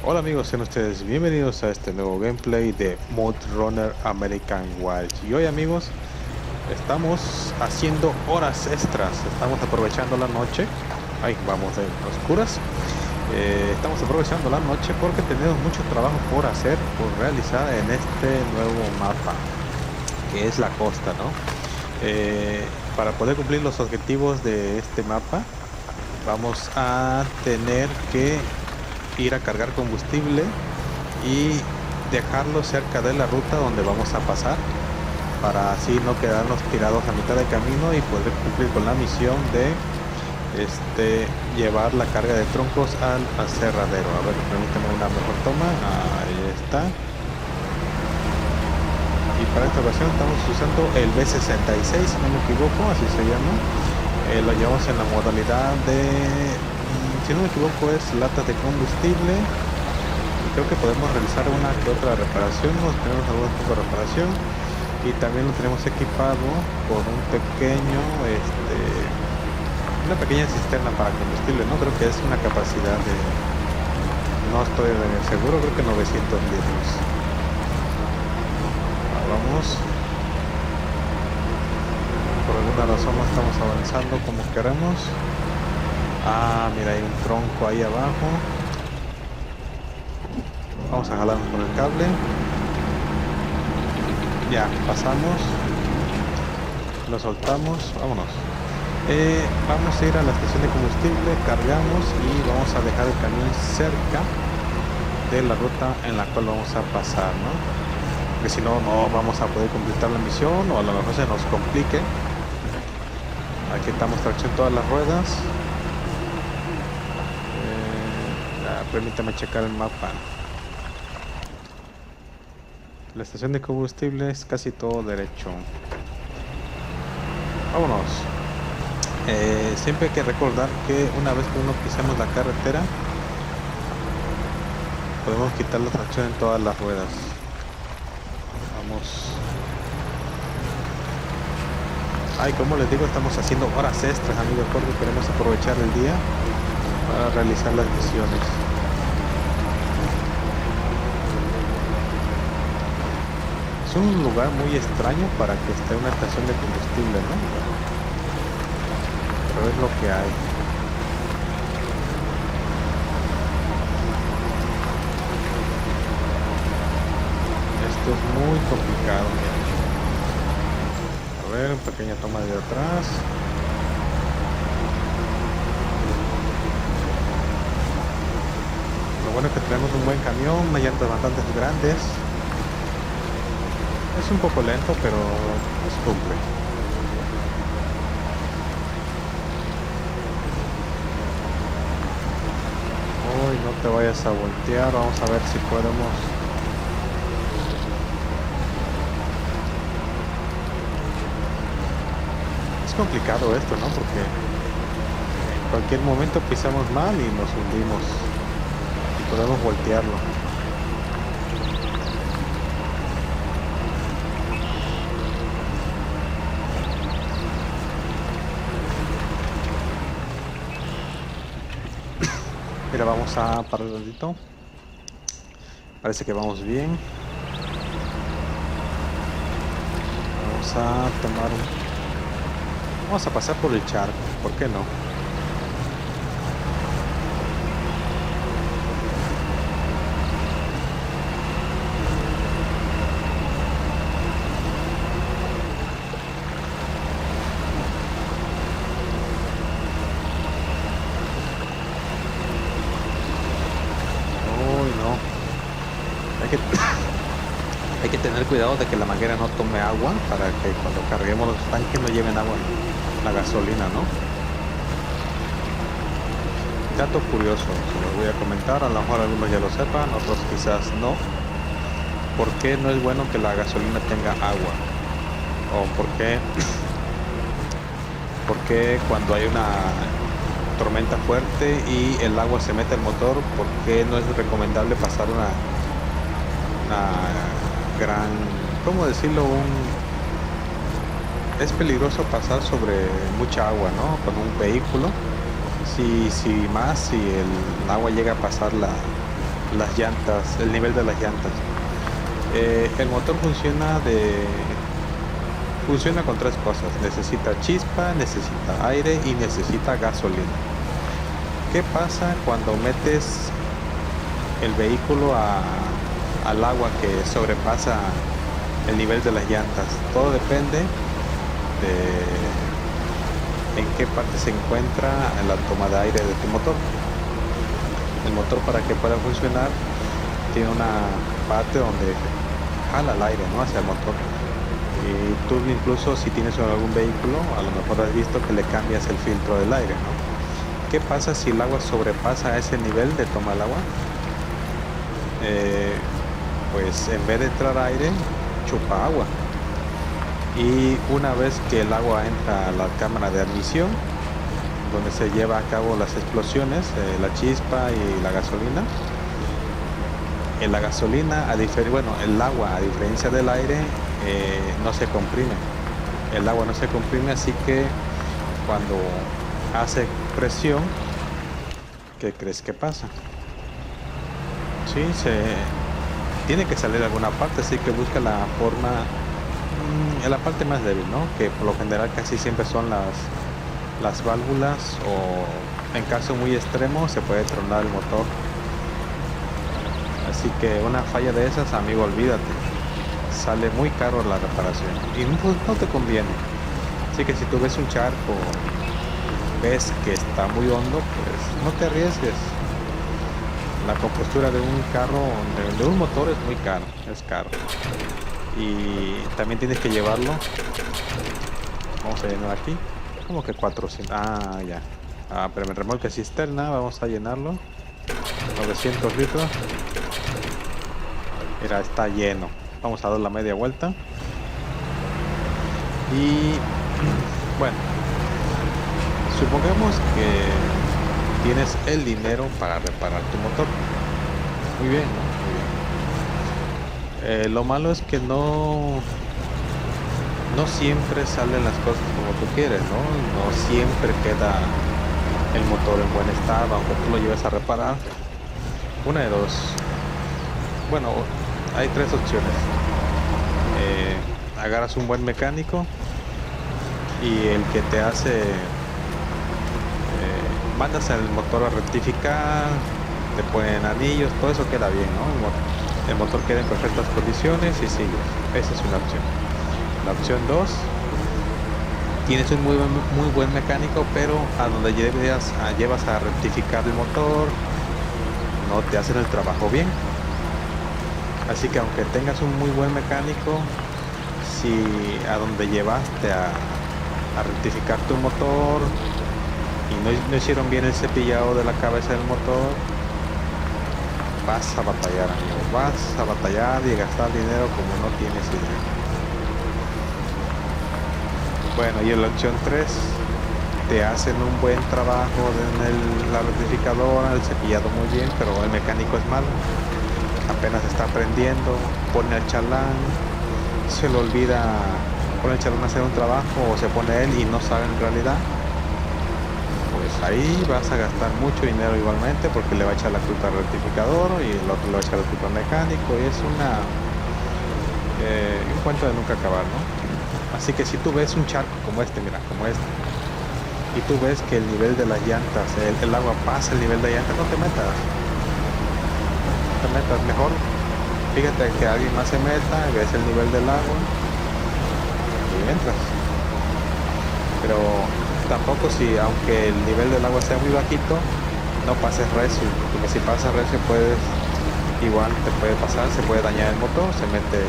Hola amigos, sean ustedes bienvenidos a este nuevo gameplay de Mod Runner American Wilds. Y hoy amigos, estamos haciendo horas extras, estamos aprovechando la noche. Ahí vamos de oscuras. Estamos aprovechando la noche porque tenemos mucho trabajo por hacer, por realizar en este nuevo mapa, que es la costa, ¿no? Para poder cumplir los objetivos de este mapa, vamos a tener que ir a cargar combustible y dejarlo cerca de la ruta donde vamos a pasar para así no quedarnos tirados a mitad de camino y poder cumplir con la misión de llevar la carga de troncos al aserradero. A ver, permítame una mejor toma. Ahí está. Y para esta ocasión estamos usando el B66, si no me equivoco, así se llama. Lo llevamos en la modalidad de, si no me equivoco, es latas de combustible. Creo que podemos realizar una que otra reparación, tenemos algún tipo de reparación y también lo tenemos equipado con un pequeño, una pequeña cisterna para combustible, ¿no? Creo que es una capacidad de, no estoy seguro, creo que 900 litros. Vamos. Por alguna razón no estamos avanzando como queremos. Ah, mira, hay un tronco ahí abajo. Vamos a jalar por el cable. Ya, pasamos. Lo soltamos. Vámonos. Vamos a ir a la estación de combustible, cargamos y vamos a dejar el camión cerca de la ruta en la cual vamos a pasar, ¿no? Porque si no, no vamos a poder completar la misión o a lo mejor se nos complique. Aquí estamos tracción todas las ruedas. Permítame checar el mapa. La estación de combustible es casi todo derecho. Vámonos. Siempre hay que recordar que una vez que uno pisamos la carretera, podemos quitar la tracción en todas las ruedas. Vamos. Ay, como les digo, estamos haciendo horas extras, amigos, porque queremos aprovechar el día para realizar las misiones. Es un lugar muy extraño para que esté una estación de combustible, ¿no? Pero es lo que hay. Esto es muy complicado, mira. A ver, una pequeña toma de atrás. Lo bueno es que tenemos un buen camión, unas llantas bastante grandes. Es un poco lento, pero nos cumple. Uy, no te vayas a voltear. Vamos a ver si podemos. Es complicado esto, ¿no? Porque en cualquier momento pisamos mal y nos hundimos. Y podemos voltearlo. Mira, vamos a parar un ratito. Parece que vamos bien. Vamos a tomar un... Vamos a pasar por el charco, ¿por qué no? Uy, no. Hay que, hay que tener cuidado de que la manguera no tome agua para que cuando carguemos los tanques no lleven agua la gasolina, ¿no? Dato curioso, se los voy a comentar, a lo mejor algunos ya lo sepan, otros quizás no. ¿Por qué no es bueno que la gasolina tenga agua? ¿O por qué cuando hay una tormenta fuerte y el agua se mete al motor, por qué no es recomendable pasar una gran, ¿cómo decirlo? Es peligroso pasar sobre mucha agua, ¿no? Con un vehículo. Si el agua llega a pasar las llantas, el nivel de las llantas. El motor funciona con tres cosas: necesita chispa, necesita aire y necesita gasolina. ¿Qué pasa cuando metes el vehículo al agua que sobrepasa el nivel de las llantas? Todo depende de en qué parte se encuentra la toma de aire de tu motor. El motor, para que pueda funcionar, tiene una parte donde jala el aire, ¿no?, hacia el motor. Y tú, incluso si tienes algún vehículo, a lo mejor has visto que le cambias el filtro del aire, ¿no? ¿Qué pasa si el agua sobrepasa ese nivel de toma del agua? Pues en vez de entrar aire, chupa agua. Y una vez que el agua entra a la cámara de admisión, donde se lleva a cabo las explosiones, la chispa y la gasolina, el agua, a diferencia del aire, no se comprime. El agua no se comprime, así que cuando hace presión, ¿qué crees que pasa? Sí, tiene que salir de alguna parte, así que busca la forma, en la parte más débil, ¿no? Que por lo general casi siempre son las válvulas, o en caso muy extremo se puede tronar el motor. Así que una falla de esas, amigo, olvídate, sale muy caro la reparación y no te conviene. Así que si tú ves un charco, ves que está muy hondo, pues no te arriesgues. La compostura de un carro, de un motor, es muy caro, es caro. Y también tienes que llevarlo. Vamos a llenar aquí. Como que 400. Ah, ya. Pero en remolque cisterna, vamos a llenarlo. 900 litros. Mira, está lleno. Vamos a dar la media vuelta. Y bueno, supongamos que tienes el dinero para reparar tu motor. Muy bien, ¿no? Muy bien. Lo malo es que no siempre salen las cosas como tú quieres, ¿no? No siempre queda el motor en buen estado, aunque tú lo lleves a reparar. Una de dos. Bueno, hay tres opciones. Agarras un buen mecánico y el que te hace, mandas el motor a rectificar, te ponen anillos, todo eso queda bien, ¿no? El motor queda en perfectas condiciones y sigues. Esa es una opción. La opción 2, tienes un muy buen mecánico, pero a donde llevas a rectificar el motor, no te hacen el trabajo bien. Así que aunque tengas un muy buen mecánico, si a donde llevaste a rectificar tu motor y no hicieron bien el cepillado de la cabeza del motor, vas a batallar, amigo. Vas a batallar y gastar dinero como no tienes idea. Bueno, y en la opción 3, te hacen un buen trabajo en la rectificadora, el cepillado muy bien, pero el mecánico es malo. Apenas está aprendiendo, pone al chalán, se le olvida poner el chalán a hacer un trabajo, o se pone él y no sabe en realidad. Pues ahí vas a gastar mucho dinero igualmente, porque le va a echar la culpa al rectificador y el otro le va a echar la culpa al mecánico, y es un cuento de nunca acabar, ¿no? Así que si tú ves un charco como este, mira, como este, y tú ves que el nivel de las llantas, el agua pasa el nivel de llantas, no te metas. Mejor fíjate que alguien más se meta, ves el nivel del agua y entras. Pero tampoco, aunque el nivel del agua sea muy bajito, no pases recio, porque si pasas recio igual te puede pasar, se puede dañar el motor, se mete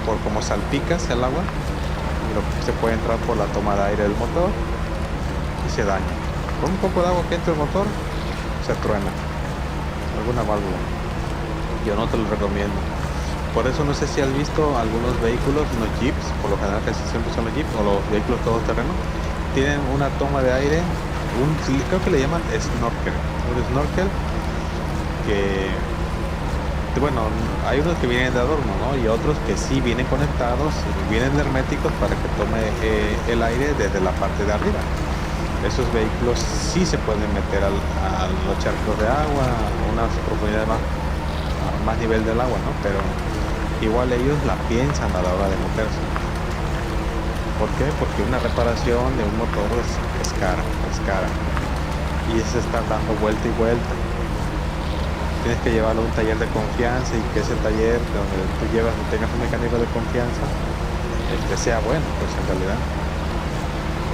por como salpicas el agua, y se puede entrar por la toma de aire del motor y se daña. Con un poco de agua que entre el motor, se truena alguna válvula. Yo no te lo recomiendo. Por eso no sé si has visto algunos vehículos, unos jeeps, por lo general casi siempre son los jeeps o los vehículos todoterreno, tienen una toma de aire, creo que le llaman snorkel, un snorkel que, bueno, hay unos que vienen de adorno, ¿no? Y otros que sí vienen conectados, vienen herméticos para que tome el aire desde la parte de arriba. esos vehículos sí se pueden meter a los charcos de agua, a una profundidad más, a más nivel del agua, ¿no? Pero igual ellos la piensan a la hora de meterse. ¿Por qué? Porque una reparación de un motor es cara, es cara. Y es estar dando vuelta y vuelta. Tienes que llevarlo a un taller de confianza y que ese taller donde tú llevas, tengas un mecánico de confianza, sea bueno, pues en realidad.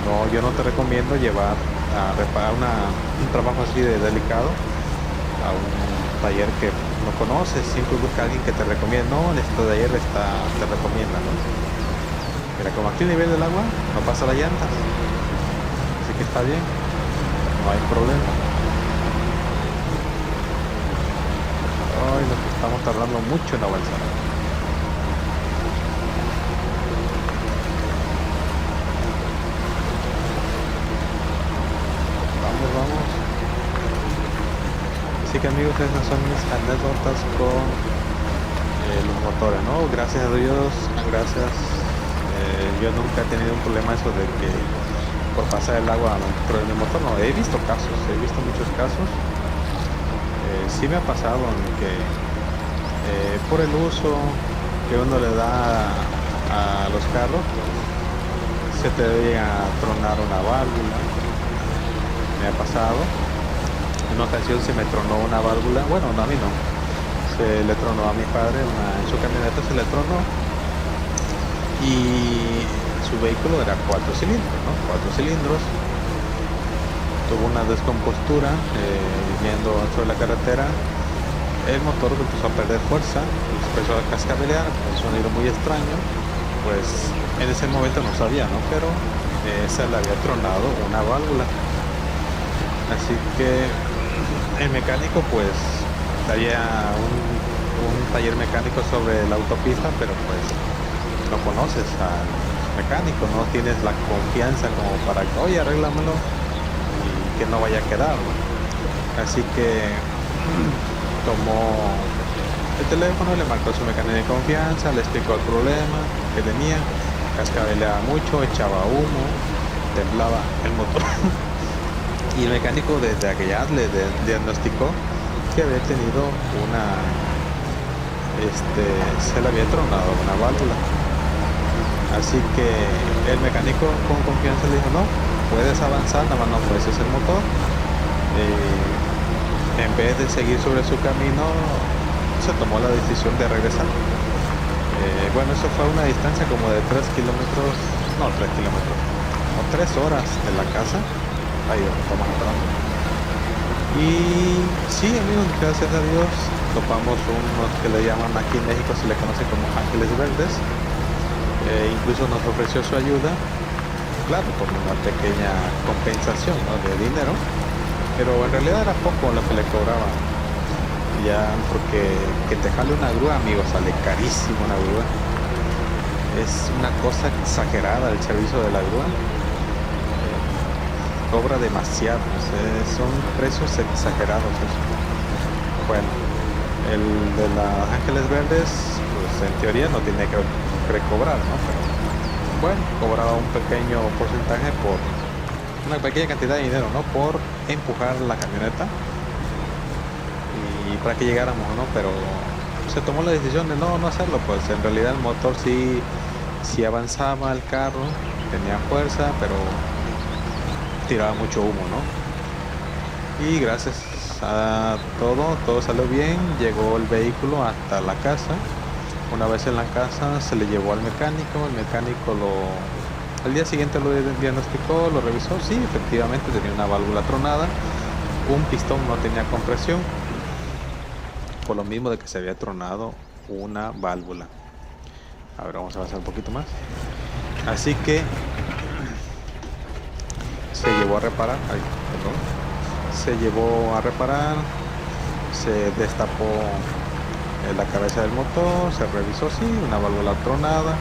No, yo no te recomiendo llevar a reparar un trabajo así de delicado a un taller que no conoces. Siempre busca a alguien que te recomiende. No, este taller te recomienda, ¿no? Mira, como aquí el nivel del agua no pasa las llantas, así que está bien, no hay problema. Ay, lo que estamos tardando mucho en avanzar. Vamos. Así que amigos, esas son mis anécdotas con los motores, ¿no? Gracias a Dios, gracias. Yo nunca he tenido un problema eso de que por pasar el agua dentro del motor. No, he visto muchos casos. Sí me ha pasado en que por el uso que uno le da a los carros, se te debe a tronar una válvula. Me ha pasado. En una ocasión se me tronó una válvula. Bueno, no, a mí no. Se le tronó a mi padre, en su camioneta se le tronó. Y su vehículo era 4 cilindros, ¿no? 4 cilindros. Tuvo una descompostura yendo sobre la carretera. El motor empezó a perder fuerza, empezó a cascabelear, un sonido muy extraño. Pues en ese momento no sabía, ¿no? Pero se le había tronado una válvula. Así que el mecánico, pues, había un taller mecánico sobre la autopista, pero pues no conoces al mecánico, no tienes la confianza como para que, oye, arréglamelo y que no vaya a quedar, ¿no? Así que tomó el teléfono, le marcó a su mecánico de confianza, le explicó el problema que tenía, cascabeleaba mucho, echaba humo, temblaba el motor. Y el mecánico desde aquella le diagnosticó que había tenido se le había tronado una válvula. Así que el mecánico con confianza le dijo, no, puedes avanzar, nada más no fueces el motor. En vez de seguir sobre su camino, se tomó la decisión de regresar. Bueno, eso fue a una distancia como de 3 kilómetros, no 3 kilómetros, o 3 horas de la casa. Ahí estamos entrando. Y sí, amigos, gracias a Dios topamos unos que le llaman, aquí en México se le conoce como ángeles verdes. Incluso nos ofreció su ayuda, claro, con una pequeña compensación, ¿no?, de dinero, pero en realidad era poco lo que le cobraban. Ya, porque que te jale una grúa, amigos, sale carísimo una grúa. Es una cosa exagerada el servicio de la grúa. Cobra demasiado, son precios exagerados eso. Bueno, el de las Ángeles Verdes, pues en teoría no tiene que recobrar, ¿no? Pero bueno, cobraba un pequeño porcentaje por una pequeña cantidad de dinero, ¿no?, por empujar la camioneta y para que llegáramos, ¿no? Pero se tomó la decisión de no hacerlo, pues en realidad el motor sí avanzaba el carro, tenía fuerza, pero tiraba mucho humo, ¿no? Y gracias a todo salió bien. Llegó el vehículo hasta la casa. Una vez en la casa se le llevó al mecánico. El mecánico al día siguiente lo diagnosticó, lo revisó. Sí, efectivamente tenía una válvula tronada, un pistón no tenía compresión, por lo mismo de que se había tronado una válvula. A ver, vamos a avanzar un poquito más. Así que se llevó a reparar, se destapó la cabeza del motor, se revisó, sí, una válvula tronada,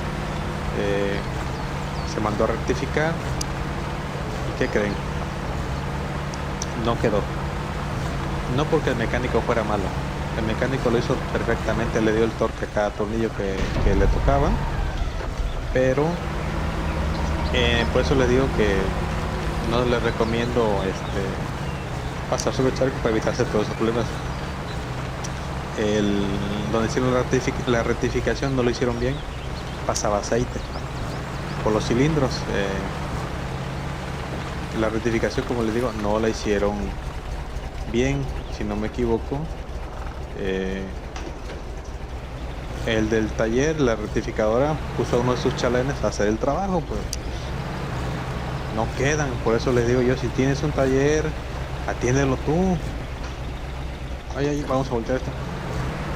se mandó a rectificar. ¿Y qué creen? No quedó. No porque el mecánico fuera malo, el mecánico lo hizo perfectamente, le dio el torque a cada tornillo que le tocaba, pero por eso le digo que no les recomiendo pasar sobre el charco para evitarse todos esos problemas. Donde hicieron la rectificación no lo hicieron bien, pasaba aceite por los cilindros. La rectificación, como les digo, no la hicieron bien, si no me equivoco. El del taller, la rectificadora, puso a uno de sus chalenes a hacer el trabajo, pues no quedan. Por eso les digo yo, si tienes un taller, atiéndelo tú. Ay, vamos a voltear esto.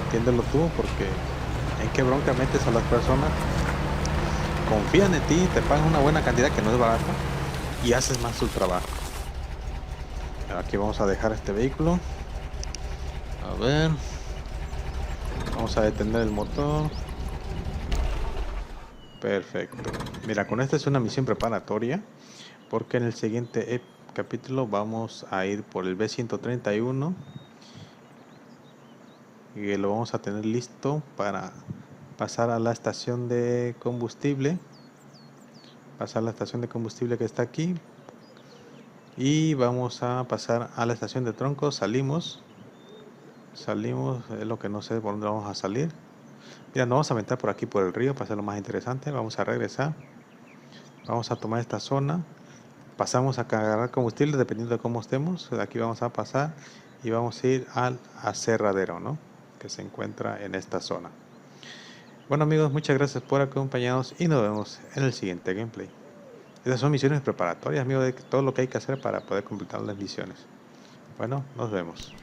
Atiéndelo tú, porque en qué bronca metes a las personas. Confían en ti, te pagan una buena cantidad que no es barata y haces más su trabajo. Aquí vamos a dejar este vehículo. A ver, vamos a detener el motor. Perfecto. Mira, con esta es una misión preparatoria, porque en el siguiente capítulo vamos a ir por el B131 y lo vamos a tener listo para pasar a la estación de combustible. Pasar a la estación de combustible que está aquí. Y vamos a pasar a la estación de troncos. Salimos, es lo que no sé por dónde vamos a salir. Mira, nos vamos a aventar por aquí por el río para hacer lo más interesante. Vamos a regresar. Vamos a tomar esta zona. Pasamos a cargar combustible dependiendo de cómo estemos. De aquí vamos a pasar y vamos a ir al aserradero, ¿no? Que se encuentra en esta zona. Bueno amigos, muchas gracias por acompañarnos y nos vemos en el siguiente gameplay. Estas son misiones preparatorias, amigos, de todo lo que hay que hacer para poder completar las misiones. Bueno, nos vemos.